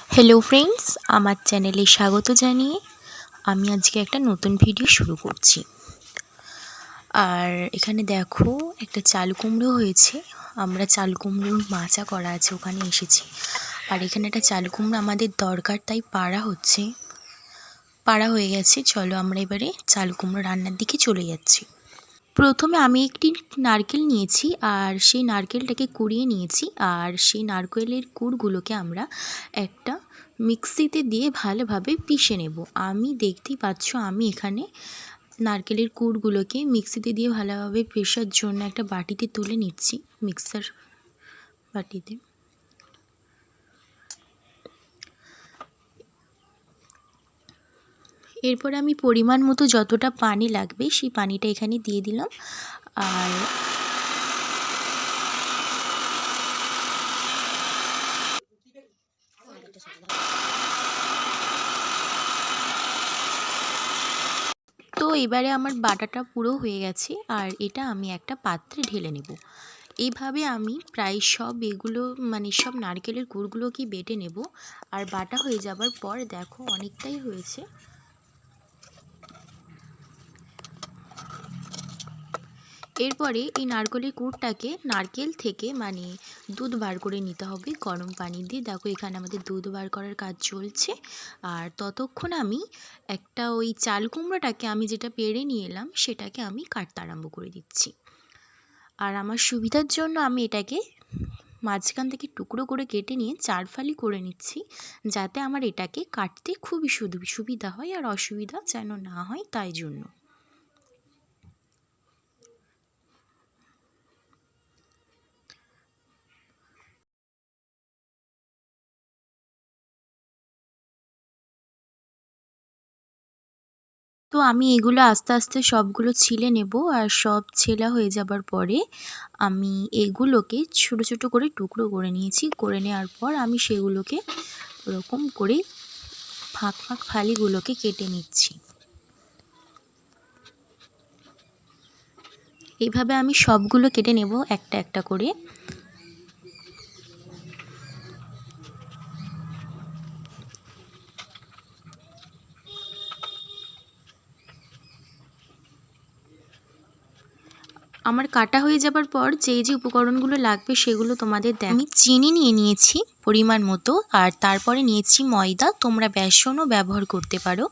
Hello friends, আমার চ্যানেলে স্বাগত জানিয়ে আমি আজকে একটা নতুন ভিডিও শুরু করছি। আর এখানে দেখো একটা চাল কুমড়ো হয়েছে। আমরা চাল কুমড়োর মাচা করা আছে, ওখানে এসেছি। আর এখানে একটা চাল কুমড়ো আমাদের দরকার, তাই পাড়া হয়ে গেছে। চলো আমরা এবারে চাল কুমড়ো রান্নার দিকে চলে যাচ্ছি। প্রথমে আমি একটি নারকেল নিয়েছি আর সেই নারকেলটাকে কুড়িয়ে নিয়েছি। আর সেই নারকেলের কুড়গুলোকে আমরা একটা মিক্সিতে দিয়ে ভালোভাবে পিষে নেব। আমি দেখতেই পাচ্ছ আমি এখানে নারকেলের কুড়গুলোকে মিক্সিতে দিয়ে ভালোভাবে পেষার জন্য একটা বাটিতে তুলে নিচ্ছি, মিক্সার বাটিতে। এরপর আমি পরিমাণ মতো যতটা পানি লাগবে সেই পানিটা এখানে দিয়ে দিলাম। আর তো এবারে আমার বাটাটা পুরো হয়ে গেছে আর এটা আমি একটা পাত্রে ঢেলে নেব। এইভাবে আমি প্রায় সব নারকেলের গুড়গুলোকে বেটে নেব। আর বাটা হয়ে যাবার পর দেখো অনেকটাই হয়েছে। এরপরে এই নারকেলের কুড়টাকে নারকেল থেকে দুধ বার করে নিতে হবে গরম পানি দিয়ে। দেখো এখানে আমাদের দুধ বার করার কাজ চলছে। আর ততক্ষণ আমি ওই চাল কুমড়োটাকে আমি যেটা পেড়ে নিয়ে এলাম সেটাকে আমি কাটতে আরম্ভ করে দিচ্ছি। আর আমার সুবিধার জন্য আমি এটাকে মাঝখান থেকে টুকরো করে কেটে নিয়ে 4 ফালি করে নিচ্ছি, যাতে আমার এটাকে কাটতে খুবই সুবিধা হয় আর অসুবিধা যেন না হয় তাই জন্য। তো আমি এগুলো আস্তে আস্তে সবগুলো ছিলে নেব। আর সব ছেলা হয়ে যাবার পরে আমি এগুলোকে ছোট ছোট করে টুকরো করে নিয়েছি। করে নেওয়ার পর আমি সেগুলোকে ওরকম করে ফাঁক ফালিগুলোকে কেটে নিচ্ছি। এইভাবে আমি সবগুলো কেটে নেব একটা একটা করে। আমার কাটা হয়ে যাবার পর যে উপকরণগুলো লাগবে সেগুলো তোমাদের আমি চিনি নিয়ে নিয়েছি পরিমাণ মতো। আর তারপরে নিয়েছি ময়দা, তোমরা বেসনও ব্যবহার করতে পারো।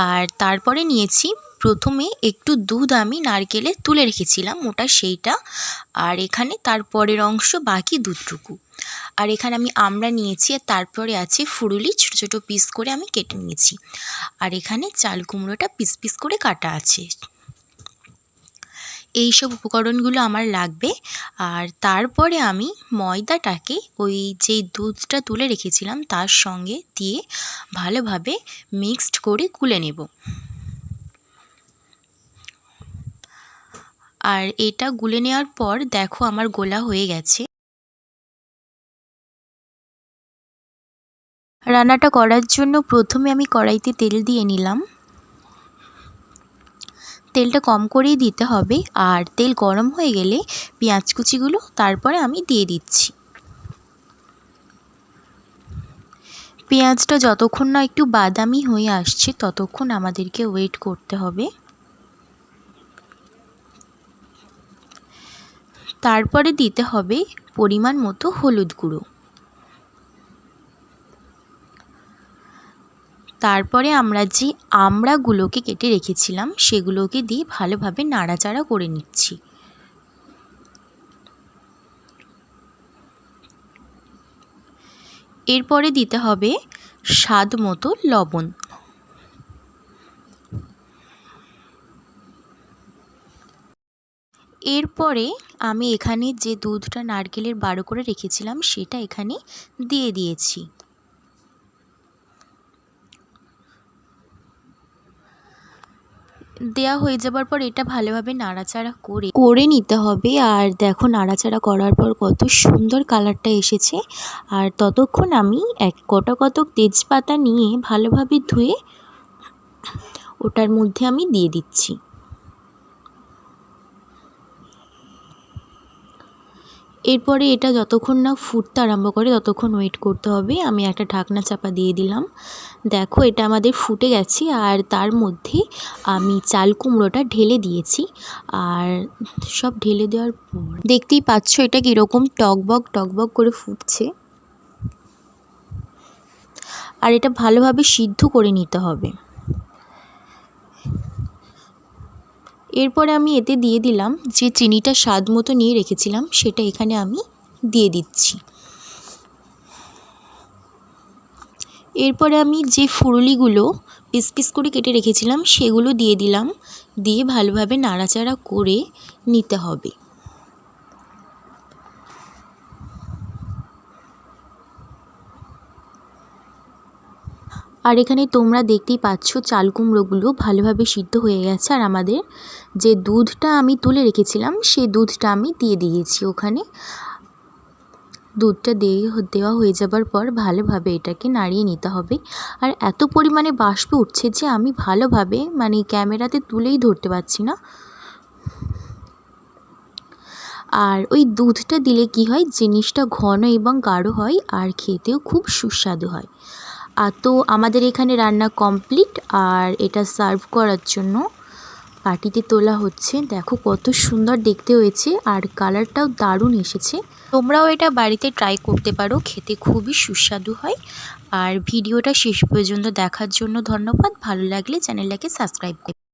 আর তারপরে নিয়েছি প্রথমে একটু দুধ, আমি নারকেলে তুলে রেখেছিলাম ওটা সেইটা। আর এখানে তারপরের অংশ বাকি দুধটুকু। আর এখানে আমি আমড়া নিয়েছি। আর তারপরে আছে ফুরুলি, ছোটো ছোটো পিস করে আমি কেটে নিয়েছি। আর এখানে চাল কুমড়োটা পিস পিস করে কাটা আছে। এই সব উপকরণগুলো আমার লাগবে। আর তারপরে আমি ময়দাটাকে ওই যেই দুধটা তুলে রেখেছিলাম তার সঙ্গে দিয়ে ভালোভাবে মিক্সড করে গুলে নেব। আর এটা গুলে নেওয়ার পর দেখো আমার গোলা হয়ে গেছে। রান্নাটা করার জন্য প্রথমে আমি কড়াইতে তেল দিয়ে নিলাম। তেলটা কম করেই দিতে হবে। আর তেল গরম হয়ে গেলে পেঁয়াজ কুচিগুলো তারপরে আমি দিয়ে দিচ্ছি। পেঁয়াজটা যতক্ষণ না একটু বাদামি হয়ে আসছে ততক্ষণ আমাদেরকে ওয়েট করতে হবে। তারপরে দিতে হবে পরিমাণ মতো হলুদ গুঁড়ো। তারপরে আমরা যে আমড়াগুলোকে কেটে রেখেছিলাম সেগুলোকে দিয়ে ভালোভাবে নাড়াচাড়া করে নিচ্ছি। এরপরে দিতে হবে স্বাদ মতো লবণ। এরপরে আমি এখানে যে দুধটা নারকেলের বারো করে রেখেছিলাম সেটা এখানে দিয়ে দিয়েছি। দেয়া হয়ে যাবার পর এটা ভালোভাবে নাড়াচাড়া করে নিতে হবে। আর দেখো নাড়াচাড়া করার পর কত সুন্দর কালারটা এসেছে। আর ততক্ষণ আমি কতক তেজপাতা নিয়ে ভালোভাবে ধুয়ে ওটার মধ্যে আমি দিয়ে দিচ্ছি। এরপরে এটা যতক্ষণ না ফুটতে আরম্ভ করে ততক্ষণ ওয়েট করতে হবে। আমি একটা ঢাকনা চাপা দিয়ে দিলাম। দেখো এটা আমাদের ফুটে গেছে আর তার মধ্যে আমি চাল কুমড়োটা ঢেলে দিয়েছি। আর সব ঢেলে দেওয়ার পর দেখতেই পাচ্ছ এটা কীরকম টকবক করে ফুটছে। আর এটা ভালোভাবে সিদ্ধ করে নিতে হবে। এরপরে আমি এতে দিয়ে দিলাম যে চিনিটা স্বাদ মতো নিয়ে রেখেছিলাম, সেটা এখানে আমি দিয়ে দিচ্ছি। এরপরে আমি যে ফুলুরিগুলো পিস পিস করে কেটে রেখেছিলাম সেগুলো দিয়ে দিলাম। দিয়ে ভালোভাবে নাড়াচাড়া করে নিতে হবে। আর এখানে তোমরা দেখতেই পাচ্ছ চাল কুমড়োগুলো ভালোভাবে সিদ্ধ হয়ে গেছে। আর আমাদের যে দুধটা আমি তুলে রেখেছিলাম সেই দুধটা আমি দিয়ে দিয়েছি ওখানে। দুধটা দেওয়া হয়ে যাবার পর ভালোভাবে এটাকে নাড়িয়ে নিতে হবে। আর এত পরিমাণে বাষ্প উঠছে যে আমি ভালোভাবে ক্যামেরাতে তুলেই ধরতে পারছি না। আর ওই দুধটা দিলে কি হয়, জিনিসটা ঘন এবং গাঢ় হয় আর খেতেও খুব সুস্বাদু হয়। আর তো আমাদের এখানে রান্না কমপ্লিট। আর এটা সার্ভ করার জন্য বাটিতে তোলা হচ্ছে। দেখো কত সুন্দর দেখতে হয়েছে আর কালারটাও দারুণ এসেছে। তোমরাও এটা বাড়িতে ট্রাই করতে পারো, খেতে খুবই সুস্বাদু হয়। আর ভিডিওটা শেষ পর্যন্ত দেখার জন্য ধন্যবাদ। ভালো লাগলে চ্যানেলটাকে সাবস্ক্রাইব করো।